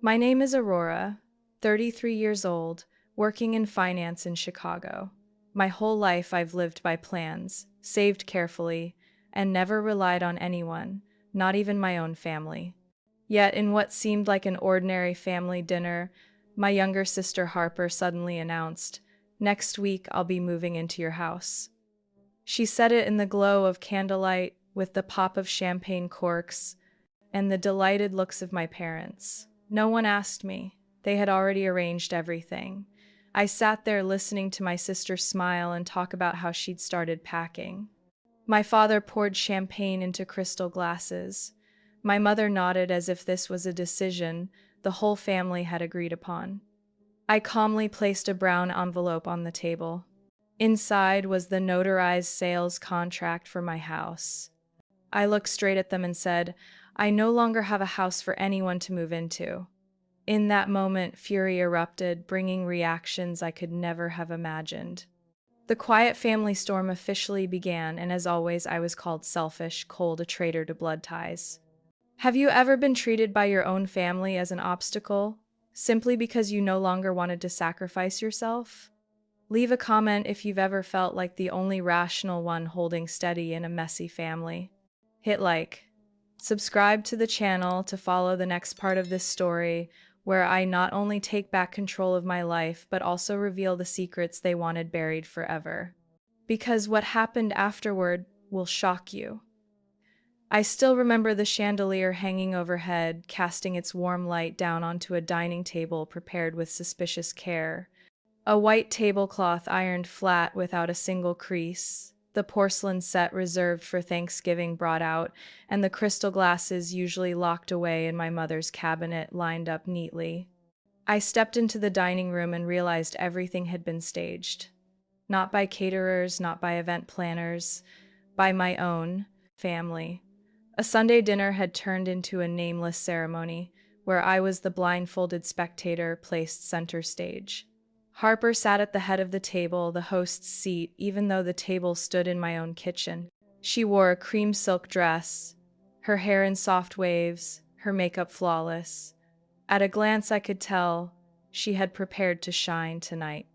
My name is Aurora, 33 years old, working in finance in Chicago. My whole life I've lived by plans, saved carefully, and never relied on anyone, not even my own family. Yet, in what seemed like an ordinary family dinner, my younger sister Harper suddenly announced, "Next week I'll be moving into your house." She said it in the glow of candlelight, with the pop of champagne corks, and the delighted looks of my parents. No one asked me. They had already arranged everything. I sat there listening to my sister smile and talk about how she'd started packing. My father poured champagne into crystal glasses. My mother nodded as if this was a decision the whole family had agreed upon. I calmly placed a brown envelope on the table. Inside was the notarized sales contract for my house. I looked straight at them and said, "I no longer have a house for anyone to move into." In that moment, fury erupted, bringing reactions I could never have imagined. The quiet family storm officially began, and as always, I was called selfish, cold, a traitor to blood ties. Have you ever been treated by your own family as an obstacle, simply because you no longer wanted to sacrifice yourself? Leave a comment if you've ever felt like the only rational one holding steady in a messy family. Hit like. Subscribe to the channel to follow the next part of this story, where I not only take back control of my life, but also reveal the secrets they wanted buried forever. Because what happened afterward will shock you. I still remember the chandelier hanging overhead, casting its warm light down onto a dining table prepared with suspicious care. A white tablecloth ironed flat without a single crease, the porcelain set reserved for Thanksgiving brought out, and the crystal glasses usually locked away in my mother's cabinet lined up neatly. I stepped into the dining room and realized everything had been staged. Not by caterers, not by event planners, by my own family. A Sunday dinner had turned into a nameless ceremony, where I was the blindfolded spectator placed center stage. Harper sat at the head of the table, the host's seat, even though the table stood in my own kitchen. She wore a cream silk dress, her hair in soft waves, her makeup flawless. At a glance I could tell she had prepared to shine tonight.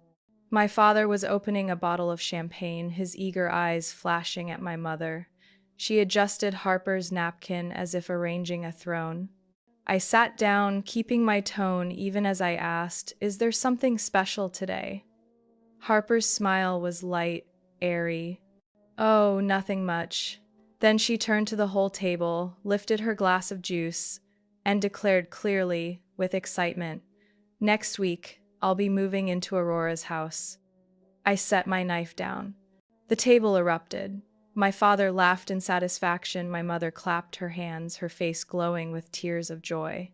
My father was opening a bottle of champagne, his eager eyes flashing at my mother. She adjusted Harper's napkin as if arranging a throne. I sat down, keeping my tone even as I asked, "Is there something special today?" Harper's smile was light, airy. "Oh, nothing much." Then she turned to the whole table, lifted her glass of juice, and declared clearly, with excitement, "Next week, I'll be moving into Aurora's house." I set my knife down. The table erupted. My father laughed in satisfaction, my mother clapped her hands, her face glowing with tears of joy.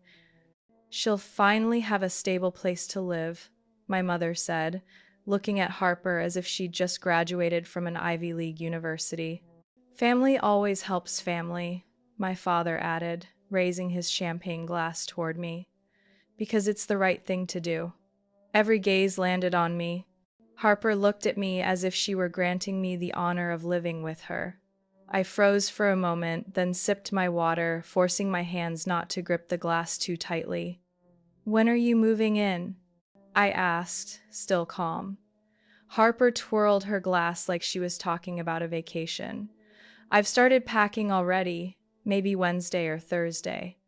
"She'll finally have a stable place to live," my mother said, looking at Harper as if she'd just graduated from an Ivy League university. "Family always helps family," my father added, raising his champagne glass toward me. "Because it's the right thing to do." Every gaze landed on me. Harper looked at me as if she were granting me the honor of living with her. I froze for a moment, then sipped my water, forcing my hands not to grip the glass too tightly. "When are you moving in?" I asked, still calm. Harper twirled her glass like she was talking about a vacation. "I've started packing already, maybe Wednesday or Thursday.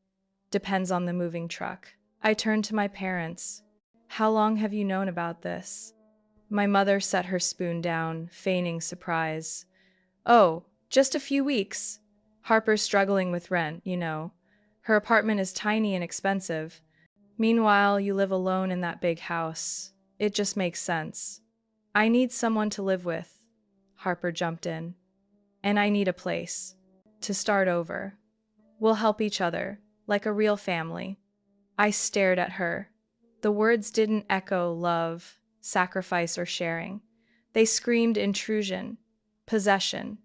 Depends on the moving truck." I turned to my parents. "How long have you known about this?" My mother set her spoon down, feigning surprise. "Oh, just a few weeks. Harper's struggling with rent, you know. Her apartment is tiny and expensive. Meanwhile, you live alone in that big house. It just makes sense." "I need someone to live with," Harper jumped in. "And I need a place to start over. We'll help each other, like a real family." I stared at her. The words didn't echo love, sacrifice, or sharing. They screamed intrusion, possession.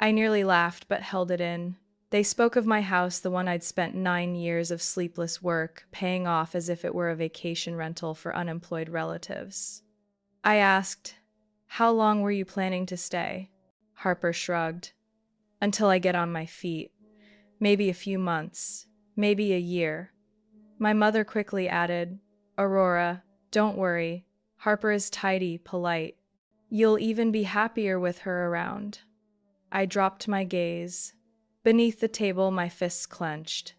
I nearly laughed but held it in. They spoke of my house, the one I'd spent 9 years of sleepless work paying off as if it were a vacation rental for unemployed relatives. I asked, "How long were you planning to stay?" Harper shrugged. "Until I get on my feet. Maybe a few months, maybe a year." My mother quickly added, Aurora, don't worry. Harper is tidy, polite. You'll even be happier with her around. I dropped my gaze. Beneath the table, my fists clenched.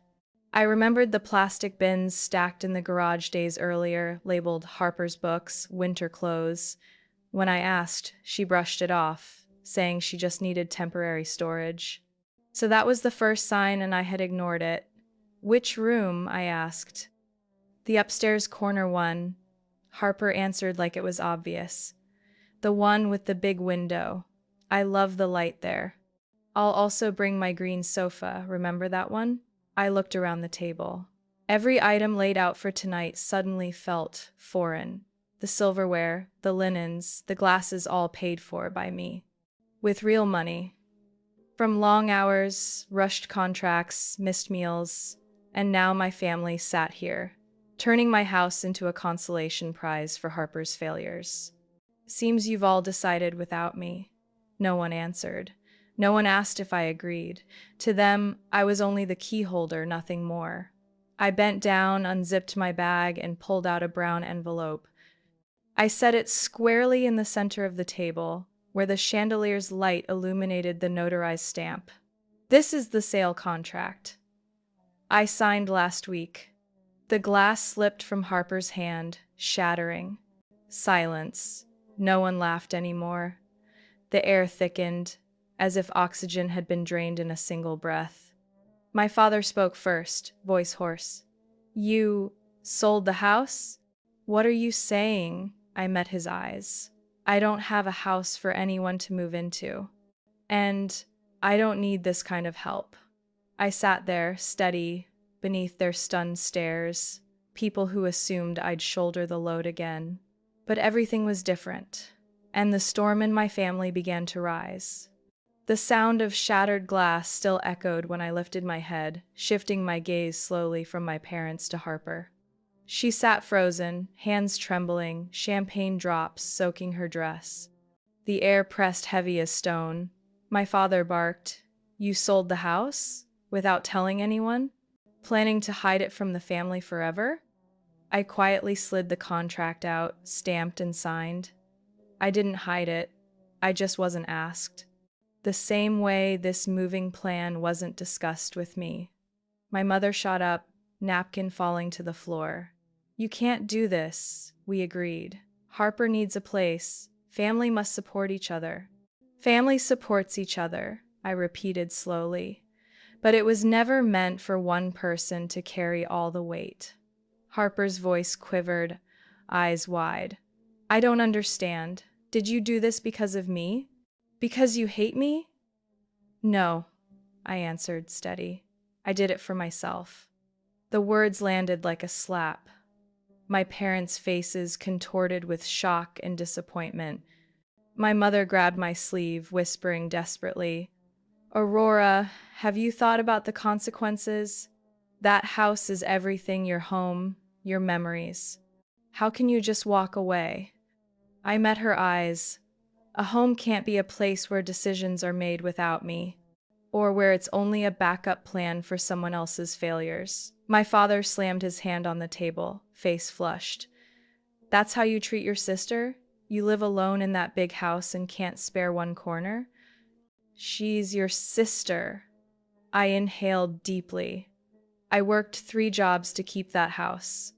I remembered the plastic bins stacked in the garage days earlier, labeled Harper's Books, Winter Clothes. When I asked, she brushed it off, saying she just needed temporary storage. So that was the first sign, and I had ignored it. Which room? I asked. The upstairs corner one. Harper answered like it was obvious. The one with the big window. I love the light there. I'll also bring my green sofa, remember that one? I looked around the table. Every item laid out for tonight suddenly felt foreign. The silverware, the linens, the glasses all paid for by me. With real money. From long hours, rushed contracts, missed meals, and now my family sat here, turning my house into a consolation prize for Harper's failures. Seems you've all decided without me. No one answered. No one asked if I agreed. To them, I was only the key holder, nothing more. I bent down, unzipped my bag, and pulled out a brown envelope. I set it squarely in the center of the table, where the chandelier's light illuminated the notarized stamp. This is the sale contract. I signed last week. The glass slipped from Harper's hand, shattering. Silence. No one laughed anymore. The air thickened, as if oxygen had been drained in a single breath. My father spoke first, voice hoarse. You sold the house? What are you saying? I met his eyes. I don't have a house for anyone to move into. And I don't need this kind of help. I sat there, steady, beneath their stunned stares, people who assumed I'd shoulder the load again. But everything was different, and the storm in my family began to rise. The sound of shattered glass still echoed when I lifted my head, shifting my gaze slowly from my parents to Harper. She sat frozen, hands trembling, champagne drops soaking her dress. The air pressed heavy as stone. My father barked, You sold the house? Without telling anyone? Planning to hide it from the family forever? I quietly slid the contract out, stamped and signed. I didn't hide it. I just wasn't asked. The same way this moving plan wasn't discussed with me. My mother shot up, napkin falling to the floor. You can't do this, we agreed. Harper needs a place. Family must support each other. Family supports each other, I repeated slowly. But it was never meant for one person to carry all the weight. Harper's voice quivered, eyes wide. I don't understand. Did you do this because of me? Because you hate me? No, I answered, steady. I did it for myself. The words landed like a slap. My parents' faces contorted with shock and disappointment. My mother grabbed my sleeve, whispering desperately, Aurora, have you thought about the consequences? That house is everything, your home, your memories. How can you just walk away? I met her eyes. A home can't be a place where decisions are made without me, or where it's only a backup plan for someone else's failures. My father slammed his hand on the table, face flushed. That's how you treat your sister? You live alone in that big house and can't spare one corner? She's your sister. I inhaled deeply. I worked 3 jobs to keep that house.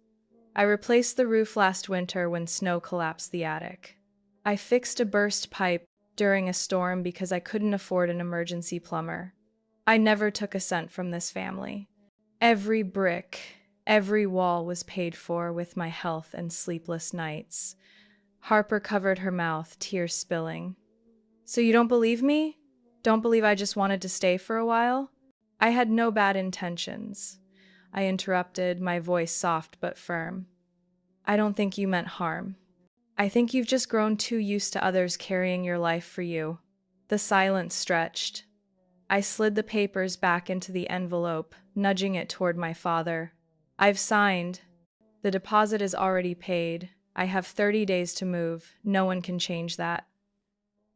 I replaced the roof last winter when snow collapsed the attic. I fixed a burst pipe during a storm because I couldn't afford an emergency plumber. I never took a cent from this family. Every brick, every wall was paid for with my health and sleepless nights. Harper covered her mouth, tears spilling. So you don't believe me? Don't believe I just wanted to stay for a while? I had no bad intentions. I interrupted, my voice soft but firm. I don't think you meant harm. I think you've just grown too used to others carrying your life for you. The silence stretched. I slid the papers back into the envelope, nudging it toward my father. I've signed. The deposit is already paid. I have 30 days to move. No one can change that.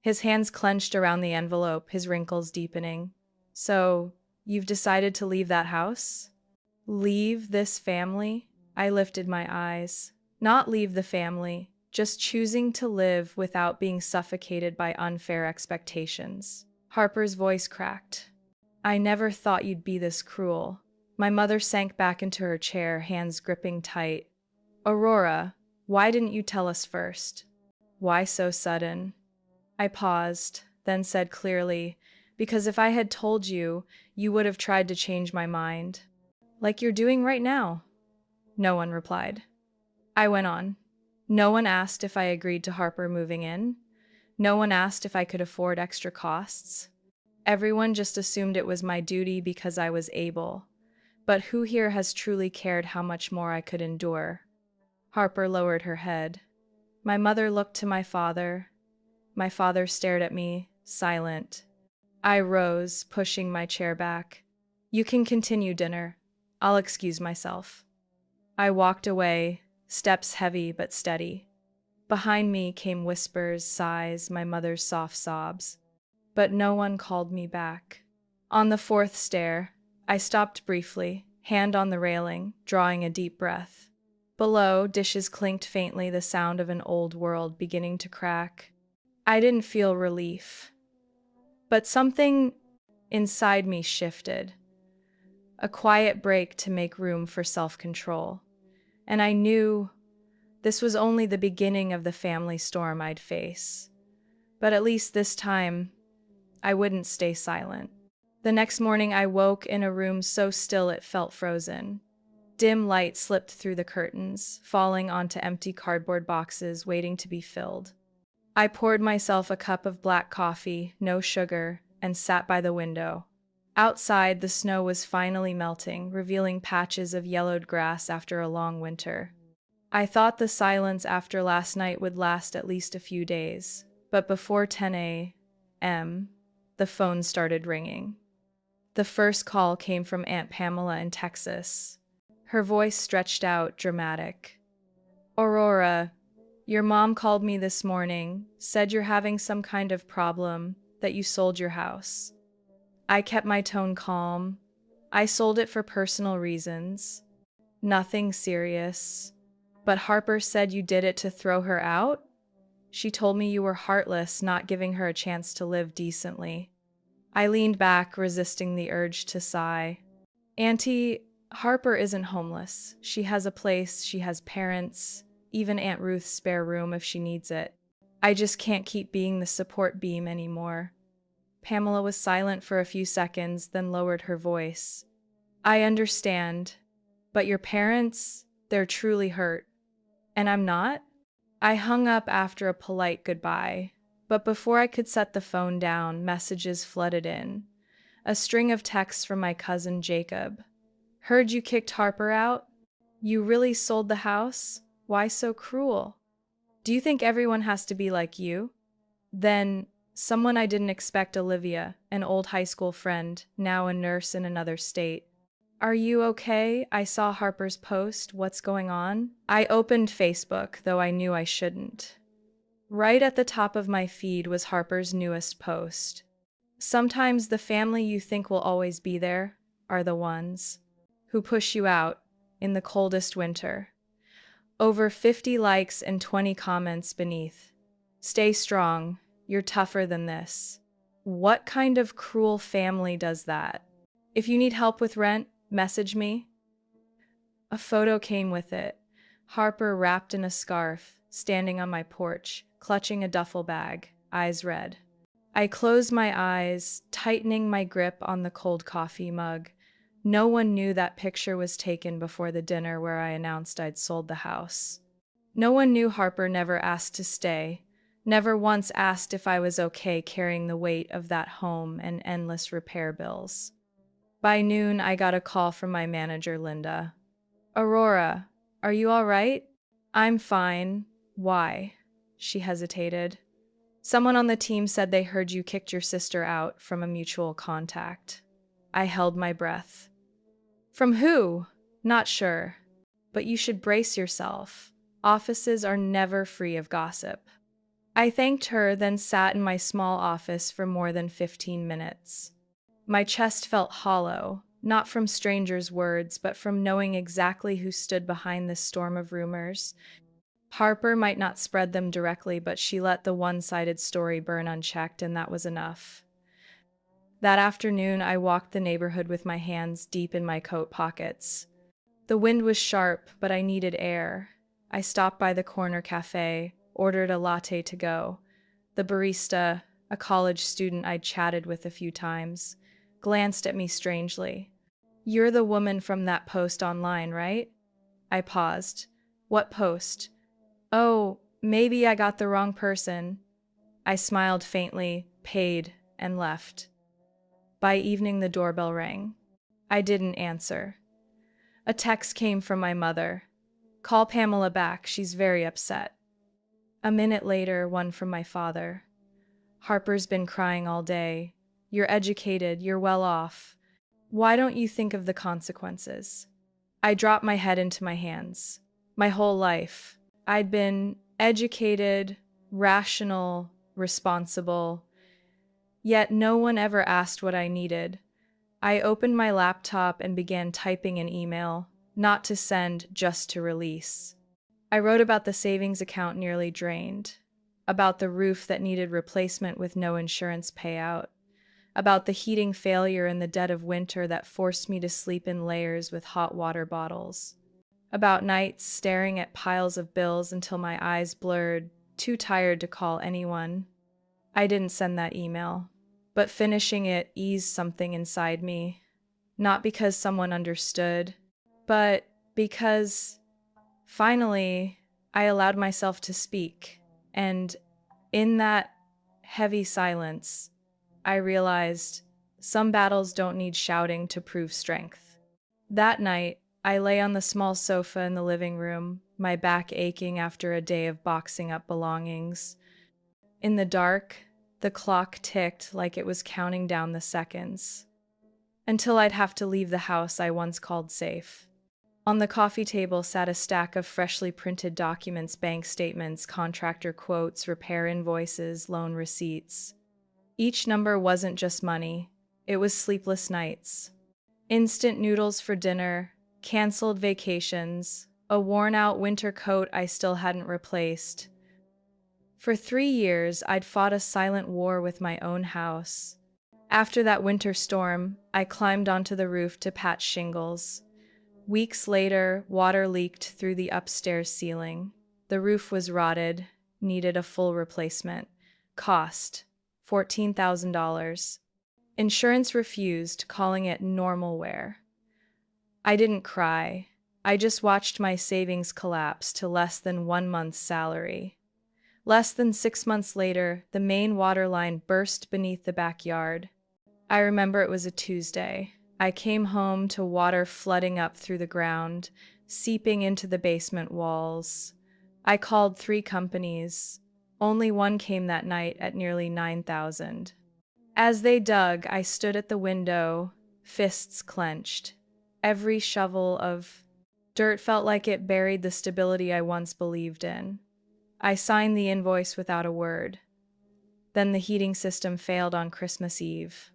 His hands clenched around the envelope, his wrinkles deepening. So, you've decided to leave that house? Leave this family? I lifted my eyes. Not leave the family, just choosing to live without being suffocated by unfair expectations. Harper's voice cracked. I never thought you'd be this cruel. My mother sank back into her chair, hands gripping tight. Aurora, why didn't you tell us first? Why so sudden? I paused, then said clearly, because if I had told you, you would have tried to change my mind. Like you're doing right now. No one replied. I went on. No one asked if I agreed to Harper moving in. No one asked if I could afford extra costs. Everyone just assumed it was my duty because I was able. But who here has truly cared how much more I could endure? Harper lowered her head. My mother looked to my father. My father stared at me, silent. I rose, pushing my chair back. You can continue dinner. I'll excuse myself. I walked away, steps heavy but steady. Behind me came whispers, sighs, my mother's soft sobs. But no one called me back. On the fourth stair, I stopped briefly, hand on the railing, drawing a deep breath. Below, dishes clinked faintly, the sound of an old world beginning to crack. I didn't feel relief. But something inside me shifted. A quiet break to make room for self-control. And I knew this was only the beginning of the family storm I'd face. But at least this time, I wouldn't stay silent. The next morning I woke in a room so still it felt frozen. Dim light slipped through the curtains, falling onto empty cardboard boxes waiting to be filled. I poured myself a cup of black coffee, no sugar, and sat by the window. Outside, the snow was finally melting, revealing patches of yellowed grass after a long winter. I thought the silence after last night would last at least a few days, but before 10 a.m., the phone started ringing. The first call came from Aunt Pamela in Texas. Her voice stretched out, dramatic. Aurora, your mom called me this morning, said you're having some kind of problem, that you sold your house. I kept my tone calm. I sold it for personal reasons. Nothing serious. But Harper said you did it to throw her out? She told me you were heartless, not giving her a chance to live decently. I leaned back, resisting the urge to sigh. Auntie, Harper isn't homeless. She has a place, she has parents, even Aunt Ruth's spare room if she needs it. I just can't keep being the support beam anymore. Pamela was silent for a few seconds, then lowered her voice. I understand, but your parents, they're truly hurt. And I'm not? I hung up after a polite goodbye, but before I could set the phone down, messages flooded in. A string of texts from my cousin Jacob. Heard you kicked Harper out? You really sold the house? Why so cruel? Do you think everyone has to be like you? Then, someone I didn't expect, Olivia, an old high school friend, now a nurse in another state. Are you okay? I saw Harper's post. What's going on? I opened Facebook, though I knew I shouldn't. Right at the top of my feed was Harper's newest post. Sometimes the family you think will always be there are the ones who push you out in the coldest winter. Over 50 likes and 20 comments beneath. Stay strong. You're tougher than this. What kind of cruel family does that? If you need help with rent, message me. A photo came with it. Harper wrapped in a scarf, standing on my porch, clutching a duffel bag, eyes red. I closed my eyes, tightening my grip on the cold coffee mug. No one knew that picture was taken before the dinner where I announced I'd sold the house. No one knew Harper never asked to stay, never once asked if I was okay carrying the weight of that home and endless repair bills. By noon, I got a call from my manager, Linda. Aurora, are you all right? I'm fine. Why? She hesitated. Someone on the team said they heard you kicked your sister out from a mutual contact. I held my breath. From who? Not sure. But you should brace yourself. Offices are never free of gossip. I thanked her, then sat in my small office for more than 15 minutes. My chest felt hollow, not from strangers' words, but from knowing exactly who stood behind this storm of rumors. Harper might not spread them directly, but she let the one-sided story burn unchecked, and that was enough. That afternoon, I walked the neighborhood with my hands deep in my coat pockets. The wind was sharp, but I needed air. I stopped by the corner cafe, ordered a latte to go. The barista, a college student I'd chatted with a few times, glanced at me strangely. "You're the woman from that post online, right?" I paused. "What post?" "Oh, maybe I got the wrong person." I smiled faintly, paid, and left. By evening, the doorbell rang. I didn't answer. A text came from my mother. "Call Pamela back, she's very upset." A minute later, one from my father. "Harper's been crying all day. You're educated, you're well off. Why don't you think of the consequences?" I dropped my head into my hands. My whole life, I'd been educated, rational, responsible, yet no one ever asked what I needed. I opened my laptop and began typing an email, not to send, just to release. I wrote about the savings account nearly drained, about the roof that needed replacement with no insurance payout, about the heating failure in the dead of winter that forced me to sleep in layers with hot water bottles, about nights staring at piles of bills until my eyes blurred, too tired to call anyone. I didn't send that email, but finishing it eased something inside me, not because someone understood, but because, finally, I allowed myself to speak, and in that heavy silence, I realized some battles don't need shouting to prove strength. That night, I lay on the small sofa in the living room, my back aching after a day of boxing up belongings. In the dark, the clock ticked like it was counting down the seconds, until I'd have to leave the house I once called safe. On the coffee table sat a stack of freshly printed documents, bank statements, contractor quotes, repair invoices, loan receipts. Each number wasn't just money, it was sleepless nights. Instant noodles for dinner, canceled vacations, a worn-out winter coat I still hadn't replaced. For 3 years, I'd fought a silent war with my own house. After that winter storm, I climbed onto the roof to patch shingles. Weeks later, water leaked through the upstairs ceiling. The roof was rotted, needed a full replacement. Cost $14,000. Insurance refused, calling it normal wear. I didn't cry. I just watched my savings collapse to less than 1 month's salary. Less than 6 months later, the main water line burst beneath the backyard. I remember it was a Tuesday. I came home to water flooding up through the ground, seeping into the basement walls. I called 3 companies. Only one came that night at nearly $9,000. As they dug, I stood at the window, fists clenched. Every shovel of dirt felt like it buried the stability I once believed in. I signed the invoice without a word. Then the heating system failed on Christmas Eve.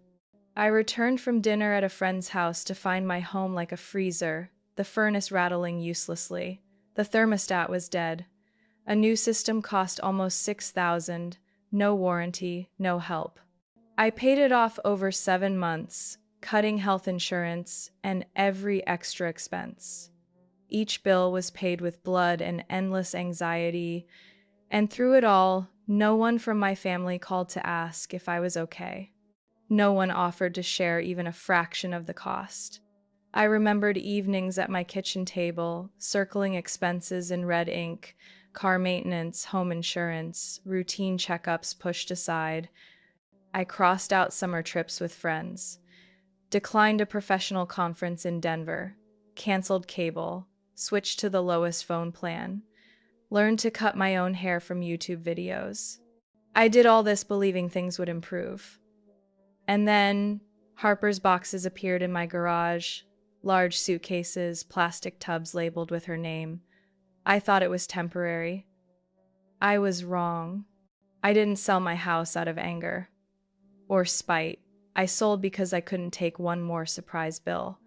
I returned from dinner at a friend's house to find my home like a freezer, the furnace rattling uselessly. The thermostat was dead. A new system cost almost $6,000, no warranty, no help. I paid it off over 7 months, cutting health insurance and every extra expense. Each bill was paid with blood and endless anxiety, and through it all, no one from my family called to ask if I was okay. No one offered to share even a fraction of the cost. I remembered evenings at my kitchen table, circling expenses in red ink, car maintenance, home insurance, routine checkups pushed aside. I crossed out summer trips with friends, declined a professional conference in Denver, canceled cable, switched to the lowest phone plan, learned to cut my own hair from YouTube videos. I did all this believing things would improve. And then Harper's boxes appeared in my garage, large suitcases, plastic tubs labeled with her name. I thought it was temporary. I was wrong. I didn't sell my house out of anger or spite. I sold because I couldn't take one more surprise bill.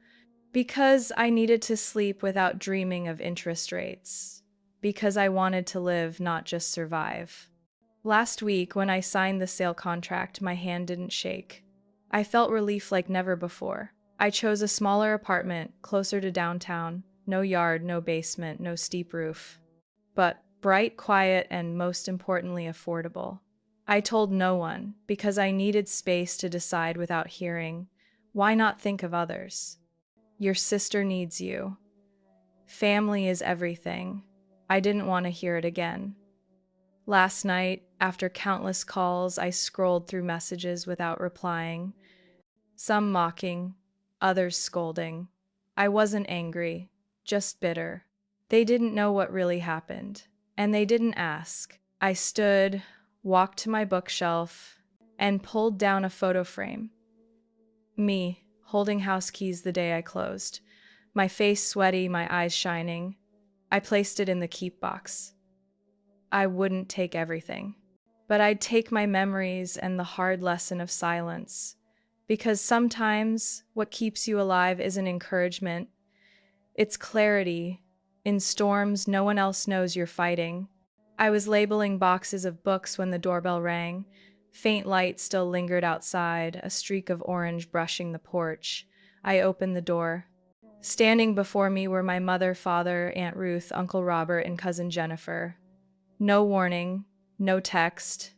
Because I needed to sleep without dreaming of interest rates. Because I wanted to live, not just survive. Last week, when I signed the sale contract, my hand didn't shake. I felt relief like never before. I chose a smaller apartment, closer to downtown. No yard, no basement, no steep roof. But bright, quiet, and most importantly, affordable. I told no one, because I needed space to decide without hearing. Why not think of others? Your sister needs you. Family is everything. I didn't want to hear it again. Last night, after countless calls, I scrolled through messages without replying, some mocking, others scolding. I wasn't angry, just bitter. They didn't know what really happened, and they didn't ask. I stood, walked to my bookshelf, and pulled down a photo frame. Me, holding house keys the day I closed. My face sweaty, my eyes shining. I placed it in the keep box. I wouldn't take everything, but I'd take my memories and the hard lesson of silence. Because sometimes what keeps you alive isn't encouragement, it's clarity. In storms, no one else knows you're fighting. I was labeling boxes of books when the doorbell rang. Faint light still lingered outside, a streak of orange brushing the porch. I opened the door. Standing before me were my mother, father, Aunt Ruth, Uncle Robert, and cousin Jennifer. No warning, no text,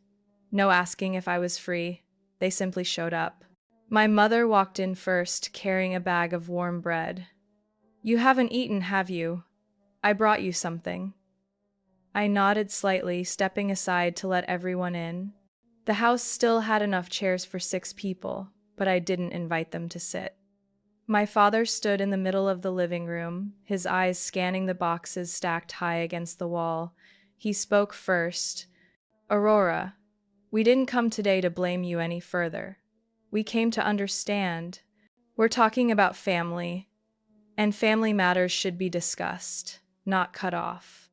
no asking if I was free. They simply showed up. My mother walked in first, carrying a bag of warm bread. "You haven't eaten, have you? I brought you something." I nodded slightly, stepping aside to let everyone in. The house still had enough chairs for 6 people, but I didn't invite them to sit. My father stood in the middle of the living room, his eyes scanning the boxes stacked high against the wall. He spoke first. "Aurora, we didn't come today to blame you any further. We came to understand. We're talking about family, and family matters should be discussed, not cut off."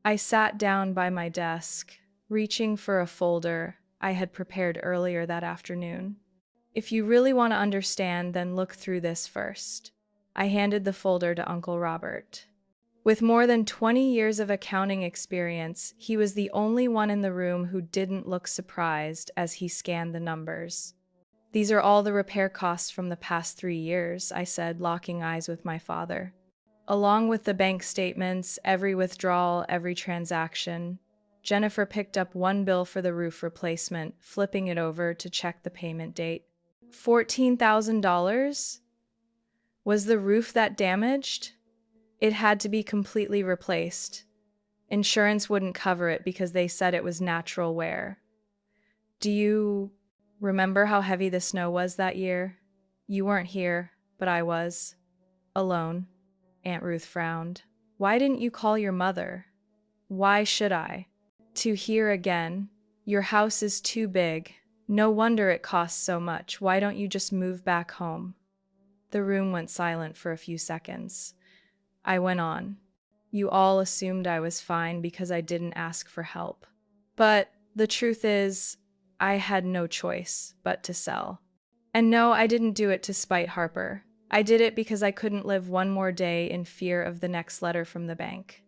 I sat down by my desk, reaching for a folder I had prepared earlier that afternoon. "If you really want to understand, then look through this first." I handed the folder to Uncle Robert. With more than 20 years of accounting experience, he was the only one in the room who didn't look surprised as he scanned the numbers. "These are all the repair costs from the past 3 years," I said, locking eyes with my father. "Along with the bank statements, every withdrawal, every transaction." Jennifer picked up one bill for the roof replacement, flipping it over to check the payment date. $14,000? Was the roof that damaged? It had to be completely replaced. Insurance wouldn't cover it because they said it was natural wear. "Do you remember how heavy the snow was that year? You weren't here, but I was. Alone." Aunt Ruth frowned. "Why didn't you call your mother?" "Why should I?" "To hear again. Your house is too big. No wonder it costs so much. Why don't you just move back home?" The room went silent for a few seconds. I went on. "You all assumed I was fine because I didn't ask for help. But the truth is, I had no choice but to sell. And no, I didn't do it to spite Harper. I did it because I couldn't live one more day in fear of the next letter from the bank."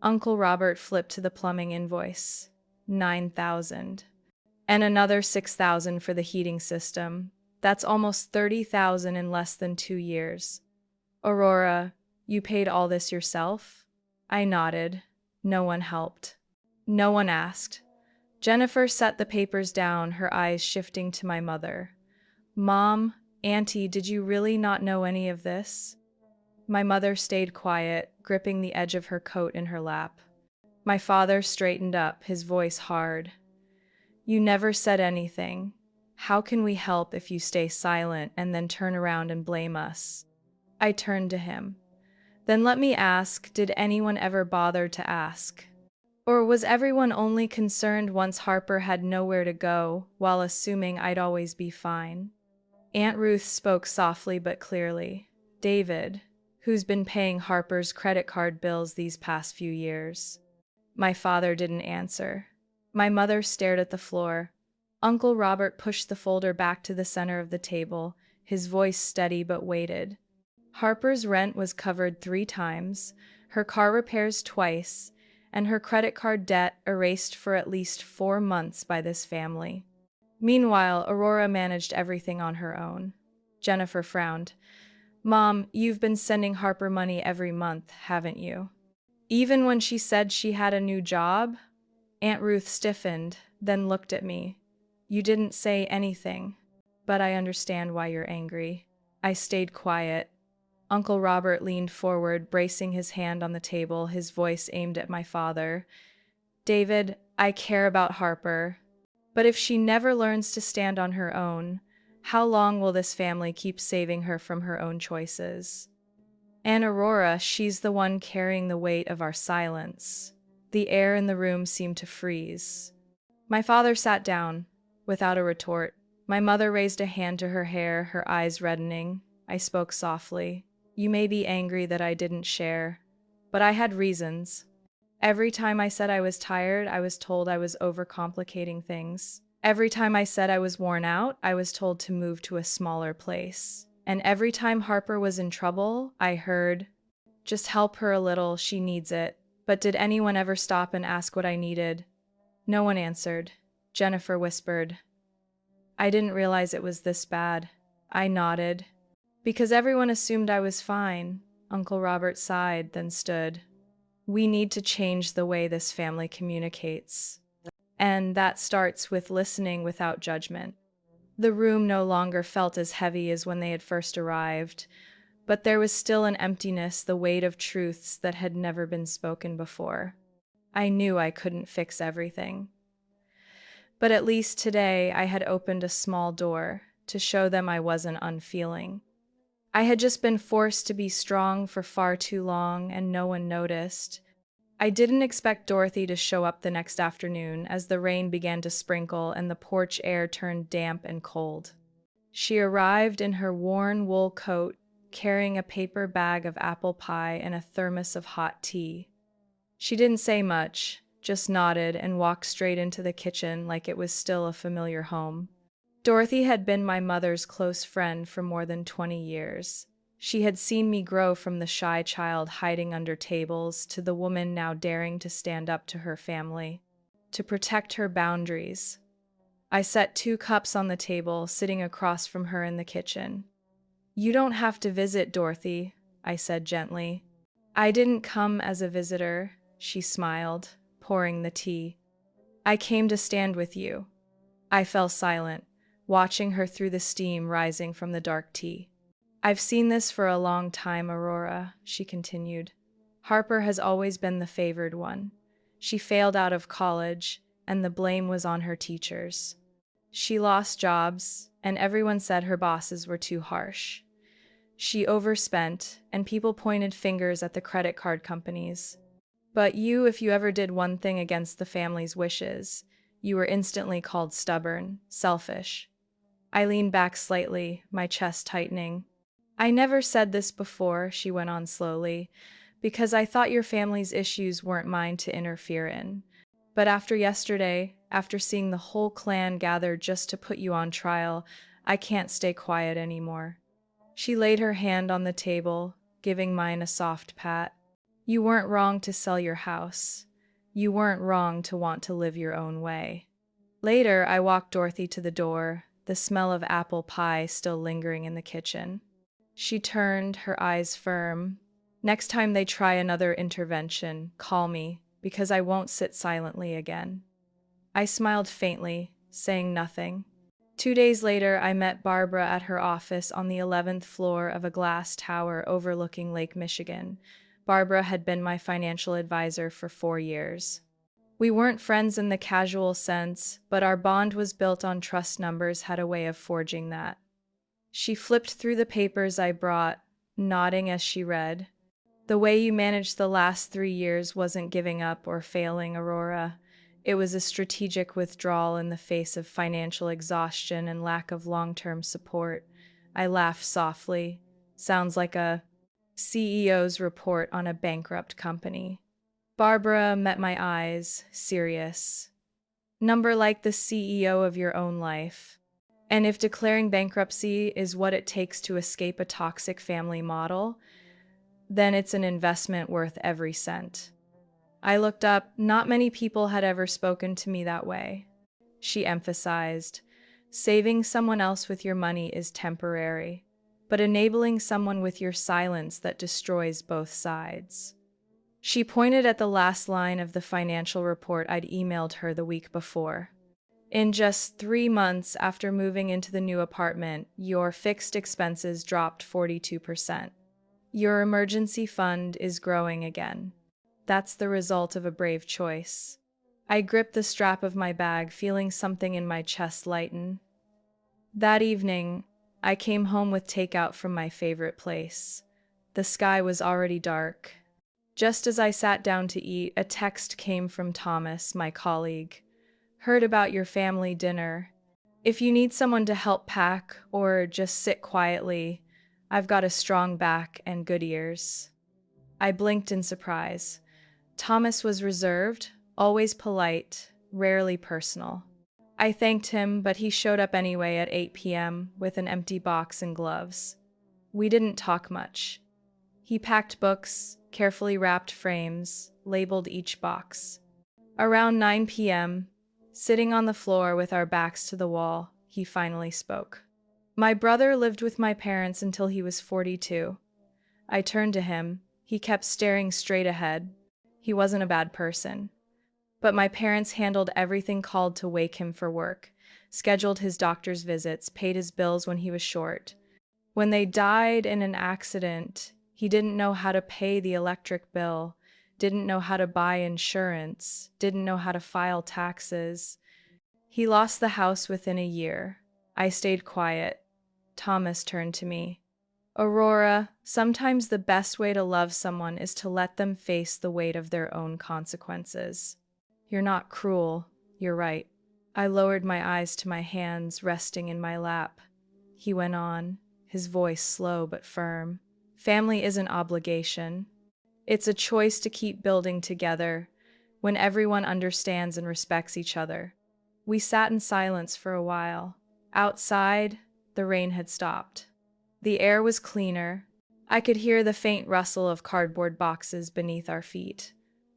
Uncle Robert flipped to the plumbing invoice. 9,000. And another 6,000 for the heating system. That's almost 30,000 in less than 2 years. "Aurora, you paid all this yourself?" I nodded. No one helped. No one asked. Jennifer set the papers down, her eyes shifting to my mother. "Mom, Auntie, did you really not know any of this?" My mother stayed quiet, gripping the edge of her coat in her lap. My father straightened up, his voice hard. "You never said anything. How can we help if you stay silent and then turn around and blame us?" I turned to him. "Then let me ask, did anyone ever bother to ask? Or was everyone only concerned once Harper had nowhere to go, while assuming I'd always be fine?" Aunt Ruth spoke softly but clearly. "David, who's been paying Harper's credit card bills these past few years?" My father didn't answer. My mother stared at the floor. Uncle Robert pushed the folder back to the center of the table, his voice steady but weighted. Harper's rent was covered 3 times, her car repairs twice, and her credit card debt erased for at least 4 months by this family. Meanwhile, Aurora managed everything on her own. Jennifer frowned. Mom, you've been sending Harper money every month, haven't you? Even when she said she had a new job? Aunt Ruth stiffened, then looked at me. You didn't say anything, but I understand why you're angry. I stayed quiet. Uncle Robert leaned forward, bracing his hand on the table, his voice aimed at my father. David, I care about Harper, but if she never learns to stand on her own, how long will this family keep saving her from her own choices? And Aurora, she's the one carrying the weight of our silence. The air in the room seemed to freeze. My father sat down, without a retort. My mother raised a hand to her hair, her eyes reddening. I spoke softly. You may be angry that I didn't share, but I had reasons. Every time I said I was tired, I was told I was overcomplicating things. Every time I said I was worn out, I was told to move to a smaller place. And every time Harper was in trouble, I heard, just help her a little, she needs it. But did anyone ever stop and ask what I needed? No one answered. Jennifer whispered, I didn't realize it was this bad. I nodded. Because everyone assumed I was fine. Uncle Robert sighed, then stood. We need to change the way this family communicates. And that starts with listening without judgment. The room no longer felt as heavy as when they had first arrived, but there was still an emptiness, the weight of truths that had never been spoken before. I knew I couldn't fix everything. But at least today I had opened a small door to show them I wasn't unfeeling. I had just been forced to be strong for far too long, and no one noticed. I didn't expect Dorothy to show up the next afternoon as the rain began to sprinkle and the porch air turned damp and cold. She arrived in her worn wool coat, carrying a paper bag of apple pie and a thermos of hot tea. She didn't say much, just nodded and walked straight into the kitchen like it was still a familiar home. Dorothy had been my mother's close friend for more than 20 years. She had seen me grow from the shy child hiding under tables to the woman now daring to stand up to her family, to protect her boundaries. I set 2 cups on the table, sitting across from her in the kitchen. You don't have to visit, Dorothy, I said gently. I didn't come as a visitor, she smiled, pouring the tea. I came to stand with you. I fell silent, watching her through the steam rising from the dark tea. I've seen this for a long time, Aurora, she continued. Harper has always been the favored one. She failed out of college, and the blame was on her teachers. She lost jobs, and everyone said her bosses were too harsh. She overspent, and people pointed fingers at the credit card companies. But you, if you ever did one thing against the family's wishes, you were instantly called stubborn, selfish. I leaned back slightly, my chest tightening. I never said this before, she went on slowly, because I thought your family's issues weren't mine to interfere in. But after yesterday, after seeing the whole clan gather just to put you on trial, I can't stay quiet anymore. She laid her hand on the table, giving mine a soft pat. You weren't wrong to sell your house. You weren't wrong to want to live your own way. Later, I walked Dorothy to the door, the smell of apple pie still lingering in the kitchen. She turned, her eyes firm. Next time they try another intervention, call me, because I won't sit silently again. I smiled faintly, saying nothing. 2 days later, I met Barbara at her office on the 11th floor of a glass tower overlooking Lake Michigan. Barbara had been my financial advisor for 4 years. We weren't friends in the casual sense, but our bond was built on trust. Numbers had a way of forging that. She flipped through the papers I brought, nodding as she read. The way you managed the last 3 years wasn't giving up or failing, Aurora. It was a strategic withdrawal in the face of financial exhaustion and lack of long-term support. I laughed softly. Sounds like a CEO's report on a bankrupt company. Barbara met my eyes, serious. Number like the CEO of your own life. And if declaring bankruptcy is what it takes to escape a toxic family model, then it's an investment worth every cent. I looked up. Not many people had ever spoken to me that way. She emphasized, saving someone else with your money is temporary, but enabling someone with your silence that destroys both sides. She pointed at the last line of the financial report I'd emailed her the week before. In just 3 months after moving into the new apartment, your fixed expenses dropped 42%. Your emergency fund is growing again. That's the result of a brave choice. I gripped the strap of my bag, feeling something in my chest lighten. That evening, I came home with takeout from my favorite place. The sky was already dark. Just as I sat down to eat, a text came from Thomas, my colleague. Heard about your family dinner. If you need someone to help pack or just sit quietly, I've got a strong back and good ears. I blinked in surprise. Thomas was reserved, always polite, rarely personal. I thanked him, but he showed up anyway at 8 p.m. with an empty box and gloves. We didn't talk much. He packed books, carefully wrapped frames, labeled each box. Around 9 p.m., sitting on the floor with our backs to the wall, he finally spoke. My brother lived with my parents until he was 42. I turned to him. He kept staring straight ahead. He wasn't a bad person. But my parents handled everything, called to wake him for work, scheduled his doctor's visits, paid his bills when he was short. When they died in an accident, he didn't know how to pay the electric bill, didn't know how to buy insurance, didn't know how to file taxes. He lost the house within a year. I stayed quiet. Thomas turned to me. Aurora, sometimes the best way to love someone is to let them face the weight of their own consequences. You're not cruel, you're right. I lowered my eyes to my hands resting in my lap. He went on, his voice slow but firm. Family isn't obligation. It's a choice to keep building together when everyone understands and respects each other. We sat in silence for a while. Outside, the rain had stopped. The air was cleaner. I could hear the faint rustle of cardboard boxes beneath our feet.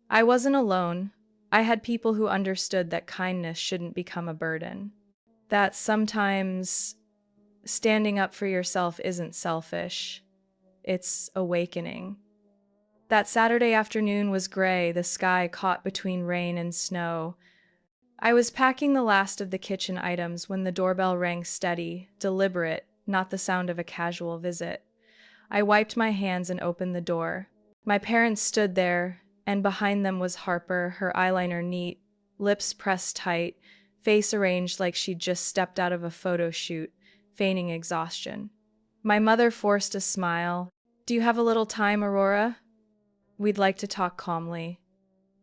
I wasn't alone. I had people who understood that kindness shouldn't become a burden. That sometimes standing up for yourself isn't selfish. It's awakening. That Saturday afternoon was gray, the sky caught between rain and snow. I was packing the last of the kitchen items when the doorbell rang steady, deliberate, not the sound of a casual visit. I wiped my hands and opened the door. My parents stood there, and behind them was Harper, her eyeliner neat, lips pressed tight, face arranged like she'd just stepped out of a photo shoot, feigning exhaustion. My mother forced a smile. "Do you have a little time, Aurora? We'd like to talk calmly."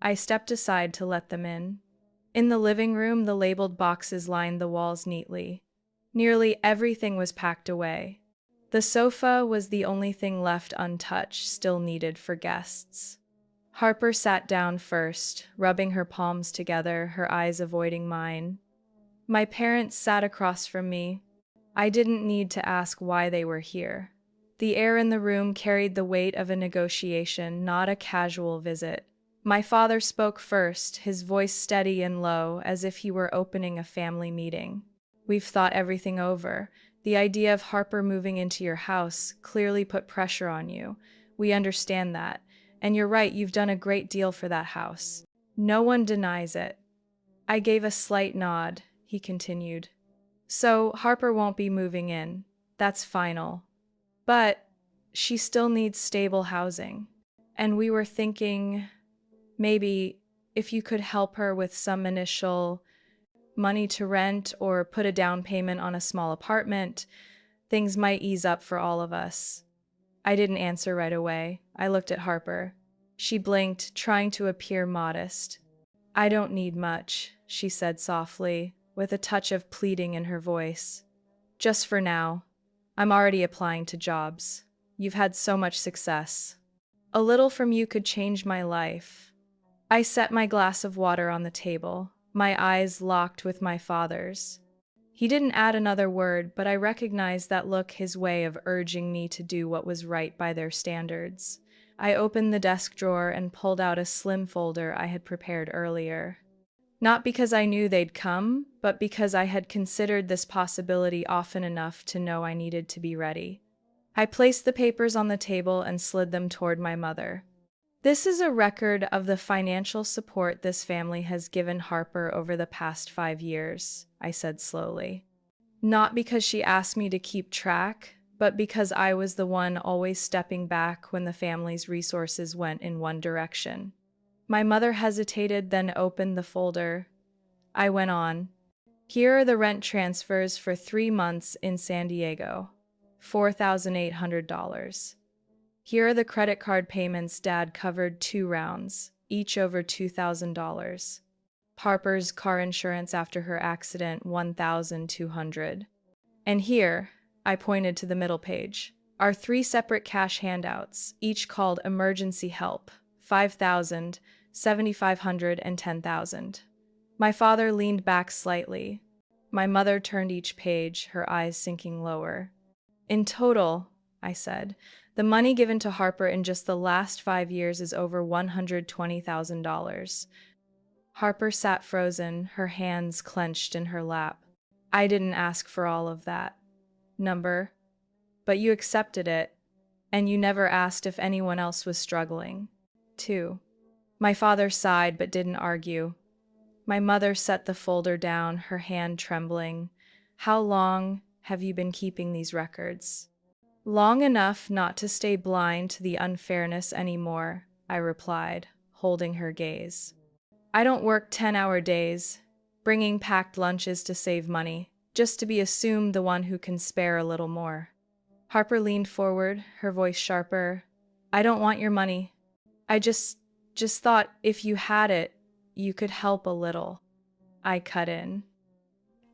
I stepped aside to let them in. In the living room, the labeled boxes lined the walls neatly. Nearly everything was packed away. The sofa was the only thing left untouched, still needed for guests. Harper sat down first, rubbing her palms together, her eyes avoiding mine. My parents sat across from me. I didn't need to ask why they were here. The air in the room carried the weight of a negotiation, not a casual visit. My father spoke first, his voice steady and low, as if he were opening a family meeting. "We've thought everything over. The idea of Harper moving into your house clearly put pressure on you. We understand that. And you're right, you've done a great deal for that house. No one denies it." I gave a slight nod, he continued. "So Harper won't be moving in. That's final. But she still needs stable housing. And we were thinking maybe if you could help her with some initial money to rent or put a down payment on a small apartment, things might ease up for all of us." I didn't answer right away. I looked at Harper. She blinked, trying to appear modest. "I don't need much," she said softly, with a touch of pleading in her voice. "Just for now. I'm already applying to jobs. You've had so much success. A little from you could change my life." I set my glass of water on the table, my eyes locked with my father's. He didn't add another word, but I recognized that look, his way of urging me to do what was right by their standards. I opened the desk drawer and pulled out a slim folder I had prepared earlier. Not because I knew they'd come, but because I had considered this possibility often enough to know I needed to be ready. I placed the papers on the table and slid them toward my mother. This is a record of the financial support this family has given Harper over the past 5 years, I said slowly. Not because she asked me to keep track, but because I was the one always stepping back when the family's resources went in one direction. My mother hesitated, then opened the folder. I went on. Here are the rent transfers for 3 months in San Diego. $4,800. Here are the credit card payments Dad covered 2 rounds, each over $2,000. Harper's car insurance after her accident, $1,200. And here, I pointed to the middle page, are 3 separate cash handouts, each called emergency help, $5,000, $7,500, and $10,000. My father leaned back slightly. My mother turned each page, her eyes sinking lower. In total, I said, the money given to Harper in just the last 5 years is over $120,000. Harper sat frozen, her hands clenched in her lap. I didn't ask for all of that number, but you accepted it, and you never asked if anyone else was struggling, too. My father sighed but didn't argue. My mother set the folder down, her hand trembling. How long have you been keeping these records? Long enough not to stay blind to the unfairness anymore, I replied, holding her gaze. I don't work 10-hour days, bringing packed lunches to save money, just to be assumed the one who can spare a little more. Harper leaned forward, her voice sharper. I don't want your money. I just thought if you had it, you could help a little. I cut in.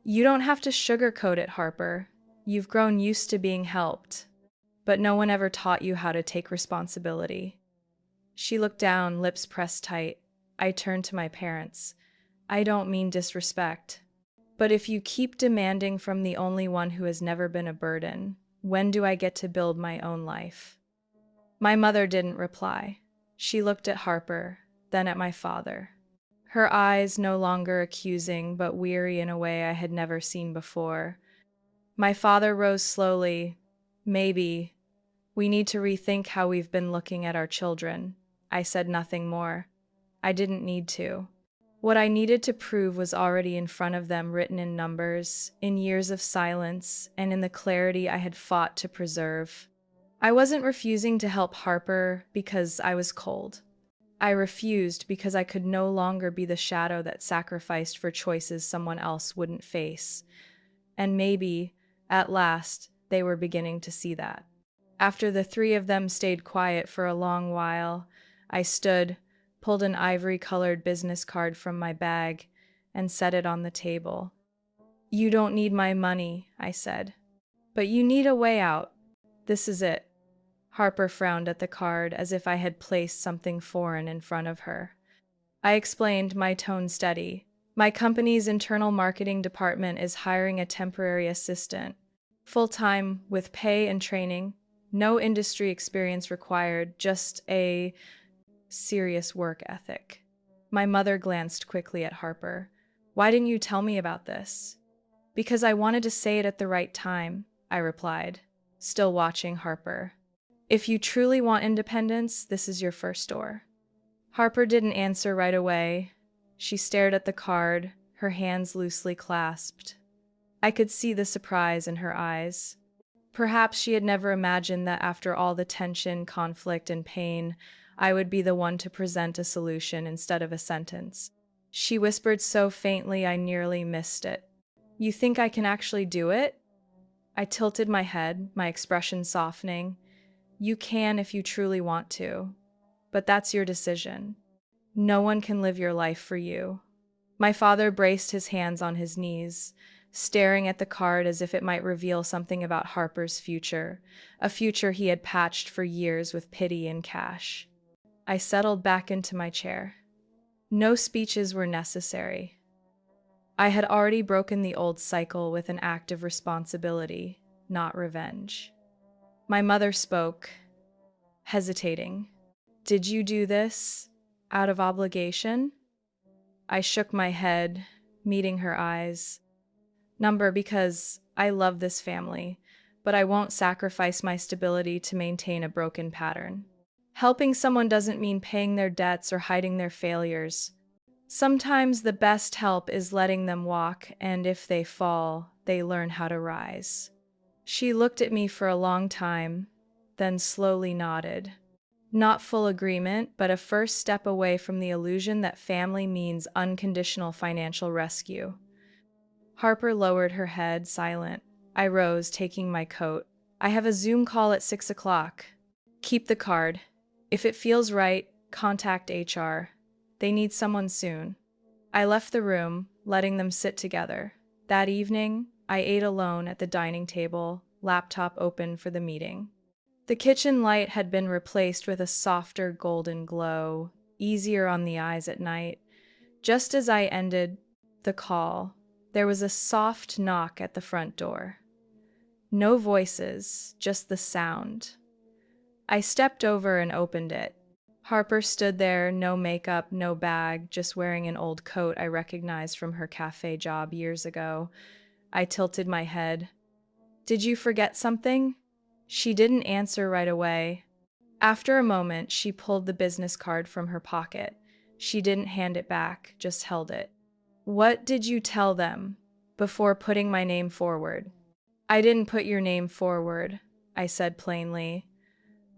You don't have to sugarcoat it, Harper. You've grown used to being helped. But no one ever taught you how to take responsibility. She looked down, lips pressed tight. I turned to my parents. I don't mean disrespect. But if you keep demanding from the only one who has never been a burden, when do I get to build my own life? My mother didn't reply. She looked at Harper, then at my father. Her eyes no longer accusing, but weary in a way I had never seen before. My father rose slowly. Maybe we need to rethink how we've been looking at our children. I said nothing more. I didn't need to. What I needed to prove was already in front of them, written in numbers, in years of silence, and in the clarity I had fought to preserve. I wasn't refusing to help Harper because I was cold. I refused because I could no longer be the shadow that sacrificed for choices someone else wouldn't face. And maybe, at last, they were beginning to see that. After the three of them stayed quiet for a long while, I stood, pulled an ivory-colored business card from my bag, and set it on the table. You don't need my money, I said. But you need a way out. This is it. Harper frowned at the card as if I had placed something foreign in front of her. I explained, my tone steady. My company's internal marketing department is hiring a temporary assistant. Full-time, with pay and training. No industry experience required, just a serious work ethic. My mother glanced quickly at Harper. Why didn't you tell me about this? Because I wanted to say it at the right time, I replied, still watching Harper. If you truly want independence, this is your first door. Harper didn't answer right away. She stared at the card, her hands loosely clasped. I could see the surprise in her eyes. Perhaps she had never imagined that after all the tension, conflict, and pain, I would be the one to present a solution instead of a sentence. She whispered so faintly I nearly missed it. You think I can actually do it? I tilted my head, my expression softening. You can if you truly want to. But that's your decision. No one can live your life for you. My father braced his hands on his knees, staring at the card as if it might reveal something about Harper's future, a future he had patched for years with pity and cash. I settled back into my chair. No speeches were necessary. I had already broken the old cycle with an act of responsibility, not revenge. My mother spoke, hesitating. Did you do this out of obligation? I shook my head, meeting her eyes. Number because I love this family, but I won't sacrifice my stability to maintain a broken pattern. Helping someone doesn't mean paying their debts or hiding their failures. Sometimes the best help is letting them walk, and if they fall, they learn how to rise. She looked at me for a long time, then slowly nodded. Not full agreement, but a first step away from the illusion that family means unconditional financial rescue. Harper lowered her head, silent. I rose, taking my coat. I have a Zoom call at 6 o'clock. Keep the card. If it feels right, contact HR. They need someone soon. I left the room, letting them sit together. That evening, I ate alone at the dining table, laptop open for the meeting. The kitchen light had been replaced with a softer golden glow, easier on the eyes at night. Just as I ended the call, there was a soft knock at the front door. No voices, just the sound. I stepped over and opened it. Harper stood there, no makeup, no bag, just wearing an old coat I recognized from her cafe job years ago. I tilted my head. Did you forget something? She didn't answer right away. After a moment, she pulled the business card from her pocket. She didn't hand it back, just held it. What did you tell them before putting my name forward? I didn't put your name forward, I said plainly.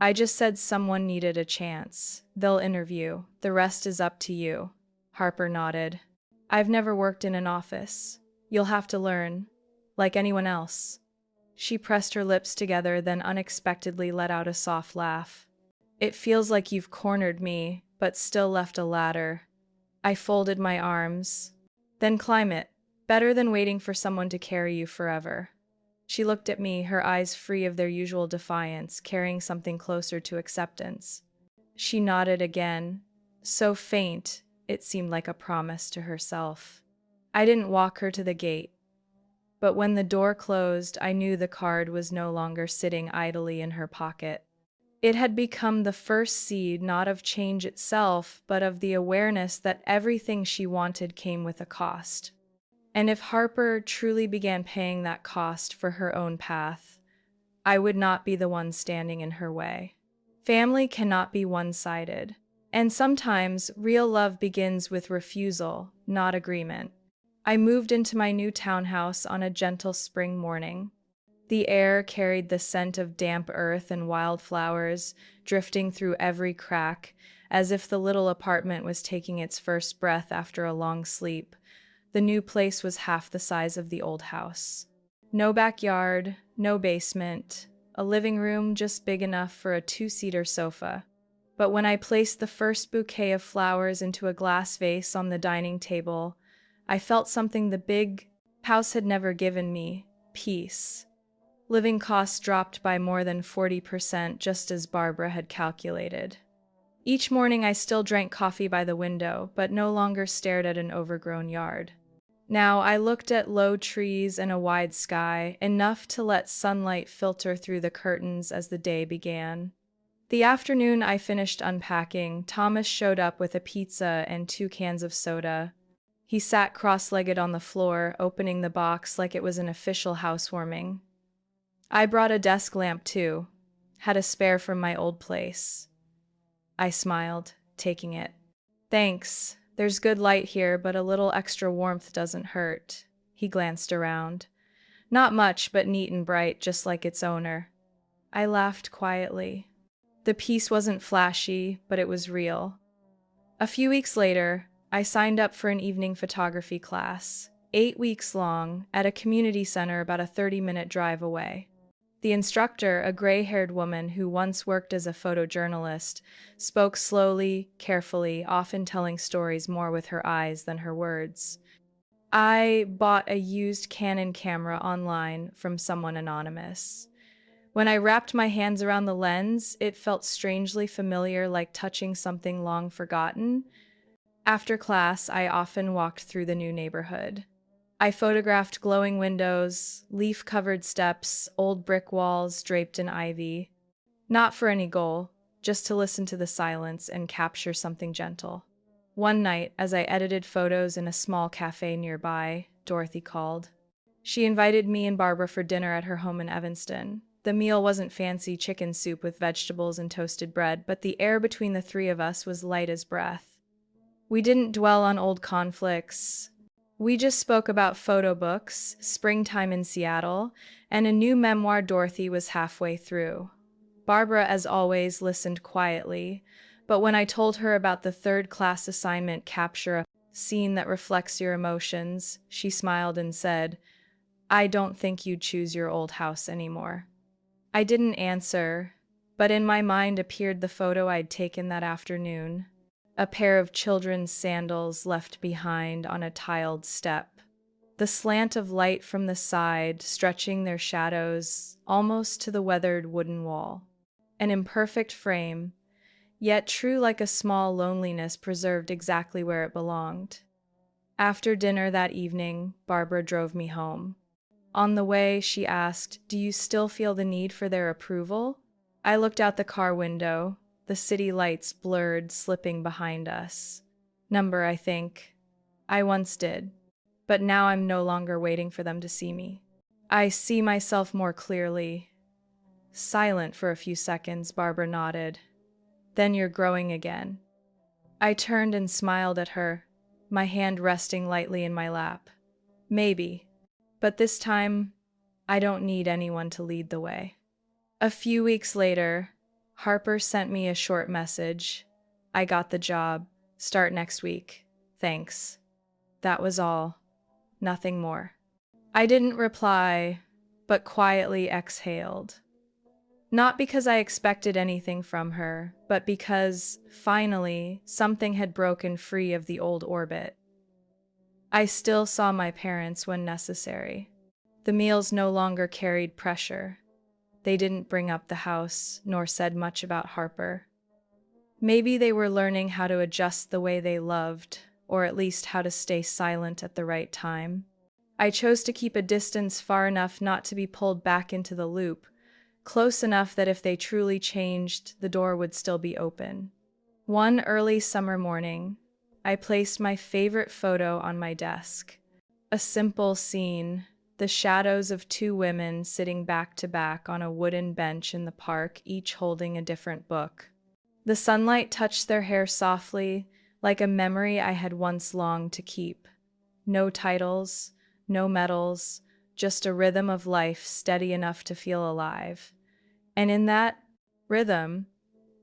I just said someone needed a chance. They'll interview. The rest is up to you. Harper nodded. I've never worked in an office. You'll have to learn, like anyone else. She pressed her lips together, then unexpectedly let out a soft laugh. It feels like you've cornered me, but still left a ladder. I folded my arms. Then climb it. Better than waiting for someone to carry you forever. She looked at me, her eyes free of their usual defiance, carrying something closer to acceptance. She nodded again, so faint it seemed like a promise to herself. I didn't walk her to the gate, but when the door closed, I knew the card was no longer sitting idly in her pocket. It had become the first seed not of change itself, but of the awareness that everything she wanted came with a cost. And if Harper truly began paying that cost for her own path, I would not be the one standing in her way. Family cannot be one-sided, and sometimes real love begins with refusal, not agreement. I moved into my new townhouse on a gentle spring morning. The air carried the scent of damp earth and wildflowers, drifting through every crack, as if the little apartment was taking its first breath after a long sleep. The new place was half the size of the old house. No backyard, no basement, a living room just big enough for a two-seater sofa. But when I placed the first bouquet of flowers into a glass vase on the dining table, I felt something the big house had never given me: peace. Living costs dropped by more than 40%, just as Barbara had calculated. Each morning I still drank coffee by the window, but no longer stared at an overgrown yard. Now I looked at low trees and a wide sky, enough to let sunlight filter through the curtains as the day began. The afternoon I finished unpacking, Thomas showed up with a pizza and 2 cans of soda. He sat cross-legged on the floor, opening the box like it was an official housewarming. I brought a desk lamp too, had a spare from my old place. I smiled, taking it. Thanks. There's good light here, but a little extra warmth doesn't hurt. He glanced around. Not much, but neat and bright, just like its owner. I laughed quietly. The piece wasn't flashy, but it was real. A few weeks later, I signed up for an evening photography class, 8 weeks long, at a community center about a 30-minute drive away. The instructor, a gray-haired woman who once worked as a photojournalist, spoke slowly, carefully, often telling stories more with her eyes than her words. I bought a used Canon camera online from someone anonymous. When I wrapped my hands around the lens, it felt strangely familiar, like touching something long forgotten. After class, I often walked through the new neighborhood. I photographed glowing windows, leaf-covered steps, old brick walls draped in ivy. Not for any goal, just to listen to the silence and capture something gentle. One night, as I edited photos in a small cafe nearby, Dorothy called. She invited me and Barbara for dinner at her home in Evanston. The meal wasn't fancy chicken soup with vegetables and toasted bread, but the air between the three of us was light as breath. We didn't dwell on old conflicts. We just spoke about photo books, springtime in Seattle, and a new memoir Dorothy was halfway through. Barbara, as always, listened quietly, but when I told her about the third-class assignment, capture a scene that reflects your emotions, she smiled and said, I don't think you'd choose your old house anymore. I didn't answer, but in my mind appeared the photo I'd taken that afternoon, a pair of children's sandals left behind on a tiled step. The slant of light from the side stretching their shadows almost to the weathered wooden wall. An imperfect frame, yet true like a small loneliness preserved exactly where it belonged. After dinner that evening, Barbara drove me home. On the way, she asked, do you still feel the need for their approval? I looked out the car window, the city lights blurred, slipping behind us. Number, I think. I once did. But now I'm no longer waiting for them to see me. I see myself more clearly. Silent for a few seconds, Barbara nodded. Then you're growing again. I turned and smiled at her, my hand resting lightly in my lap. Maybe. But this time, I don't need anyone to lead the way. A few weeks later, Harper sent me a short message. I got the job. Start next week. Thanks. That was all. Nothing more. I didn't reply, but quietly exhaled. Not because I expected anything from her, but because, finally, something had broken free of the old orbit. I still saw my parents when necessary. The meals no longer carried pressure. They didn't bring up the house, nor said much about Harper. Maybe they were learning how to adjust the way they loved, or at least how to stay silent at the right time. I chose to keep a distance far enough not to be pulled back into the loop, close enough that if they truly changed, the door would still be open. One early summer morning, I placed my favorite photo on my desk. A simple scene, the shadows of two women sitting back to back on a wooden bench in the park, each holding a different book. The sunlight touched their hair softly, like a memory I had once longed to keep. No titles, no medals, just a rhythm of life steady enough to feel alive. And in that rhythm,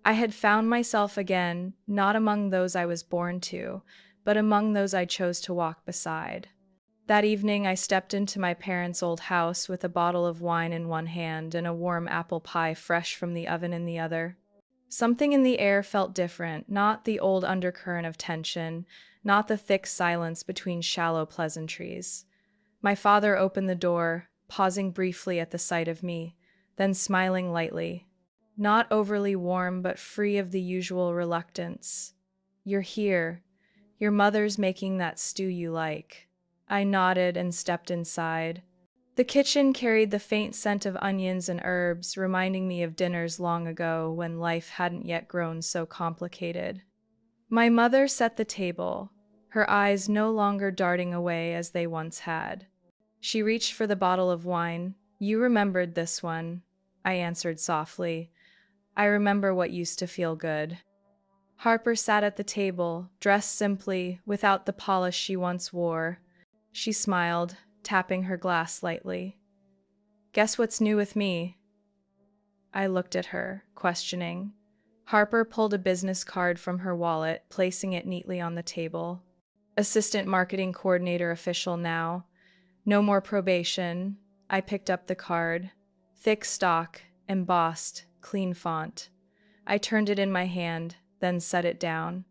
I had found myself again, not among those I was born to, but among those I chose to walk beside. That evening, I stepped into my parents' old house with a bottle of wine in one hand and a warm apple pie fresh from the oven in the other. Something in the air felt different, not the old undercurrent of tension, not the thick silence between shallow pleasantries. My father opened the door, pausing briefly at the sight of me, then smiling lightly. Not overly warm, but free of the usual reluctance. You're here. Your mother's making that stew you like. I nodded and stepped inside. The kitchen carried the faint scent of onions and herbs, reminding me of dinners long ago when life hadn't yet grown so complicated. My mother set the table, her eyes no longer darting away as they once had. She reached for the bottle of wine. You remembered this one, I answered softly. I remember what used to feel good. Harper sat at the table, dressed simply, without the polish she once wore. She smiled, tapping her glass lightly. Guess what's new with me? I looked at her, questioning. Harper pulled a business card from her wallet, placing it neatly on the table. Assistant marketing coordinator official now. No more probation. I picked up the card. Thick stock, embossed, clean font. I turned it in my hand, then set it down.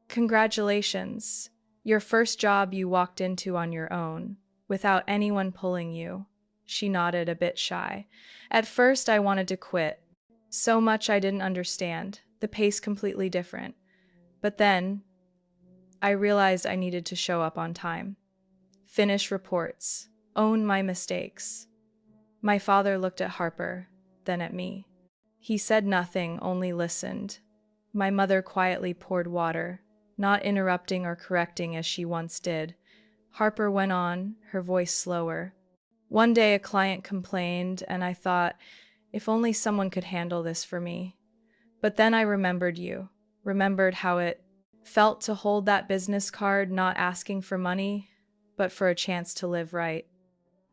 Congratulations. Your first job you walked into on your own, without anyone pulling you. She nodded, a bit shy. At first, I wanted to quit. So much I didn't understand, the pace completely different. But then, I realized I needed to show up on time. finish reports, own my mistakes. My father looked at Harper, then at me. He said nothing, only listened. My mother quietly poured water, not interrupting or correcting as she once did. Harper went on, her voice slower. One day a client complained, and I thought, if only someone could handle this for me. But then I remembered you, remembered how it felt to hold that business card, not asking for money, but for a chance to live right.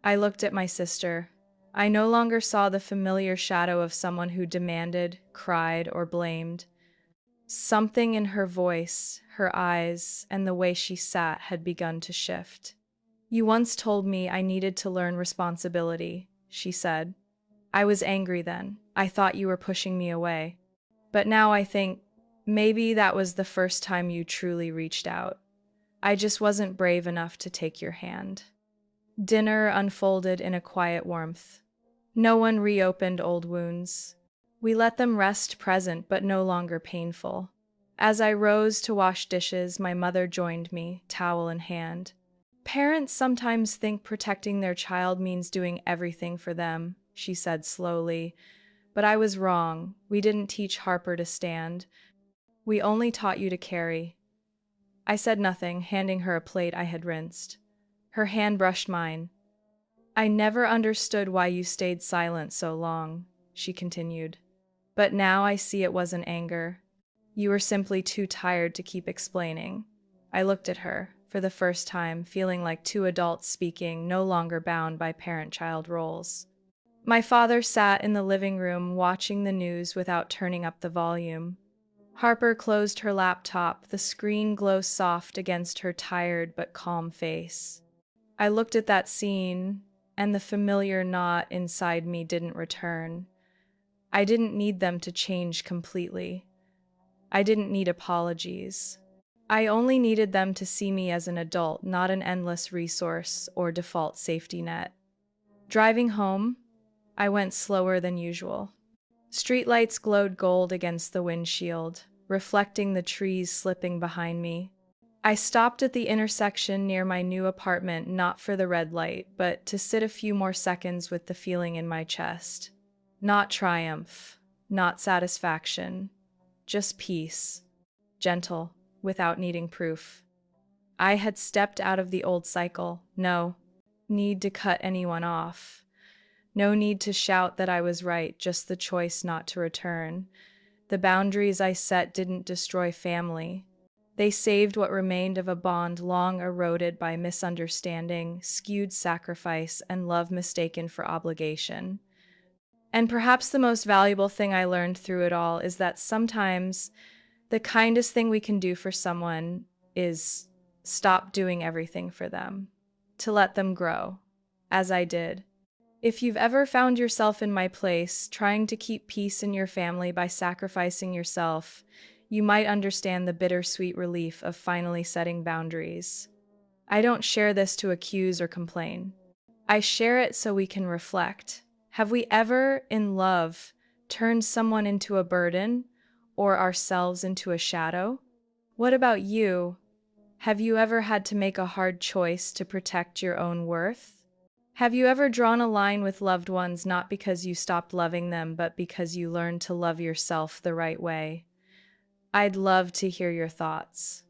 I looked at my sister. I no longer saw the familiar shadow of someone who demanded, cried, or blamed. Something in her voice, her eyes, and the way she sat had begun to shift. You once told me I needed to learn responsibility, she said. I was angry then. I thought you were pushing me away. But now I think maybe that was the first time you truly reached out. I just wasn't brave enough to take your hand. Dinner unfolded in a quiet warmth. No one reopened old wounds. We let them rest present but no longer painful. As I rose to wash dishes, my mother joined me, towel in hand. Parents sometimes think protecting their child means doing everything for them, she said slowly. But I was wrong. We didn't teach Harper to stand. We only taught you to carry. I said nothing, handing her a plate I had rinsed. Her hand brushed mine. I never understood why you stayed silent so long, she continued. But now I see it wasn't anger. You were simply too tired to keep explaining. I looked at her, for the first time, feeling like two adults speaking, no longer bound by parent-child roles. My father sat in the living room watching the news without turning up the volume. Harper closed her laptop, the screen glow soft against her tired but calm face. I looked at that scene, and the familiar knot inside me didn't return. I didn't need them to change completely. I didn't need apologies. I only needed them to see me as an adult, not an endless resource or default safety net. Driving home, I went slower than usual. Streetlights glowed gold against the windshield, reflecting the trees slipping behind me. I stopped at the intersection near my new apartment, not for the red light, but to sit a few more seconds with the feeling in my chest. Not triumph, not satisfaction, just peace, gentle, without needing proof. I had stepped out of the old cycle. No need to cut anyone off. No need to shout that I was right, just the choice not to return. The boundaries I set didn't destroy family. They saved what remained of a bond long eroded by misunderstanding, skewed sacrifice, and love mistaken for obligation. And perhaps the most valuable thing I learned through it all is that sometimes the kindest thing we can do for someone is stop doing everything for them, to let them grow, as I did. If you've ever found yourself in my place, trying to keep peace in your family by sacrificing yourself, you might understand the bittersweet relief of finally setting boundaries. I don't share this to accuse or complain. I share it so we can reflect. Have we ever, in love, turned someone into a burden or ourselves into a shadow? What about you? Have you ever had to make a hard choice to protect your own worth? Have you ever drawn a line with loved ones not because you stopped loving them, but because you learned to love yourself the right way? I'd love to hear your thoughts.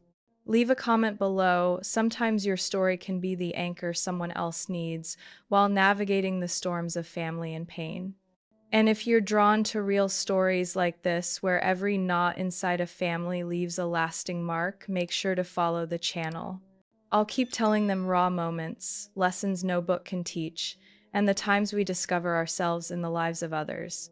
Leave a comment below. Sometimes your story can be the anchor someone else needs while navigating the storms of family and pain. And if you're drawn to real stories like this, where every knot inside a family leaves a lasting mark, make sure to follow the channel. I'll keep telling them raw moments, lessons no book can teach, and the times we discover ourselves in the lives of others.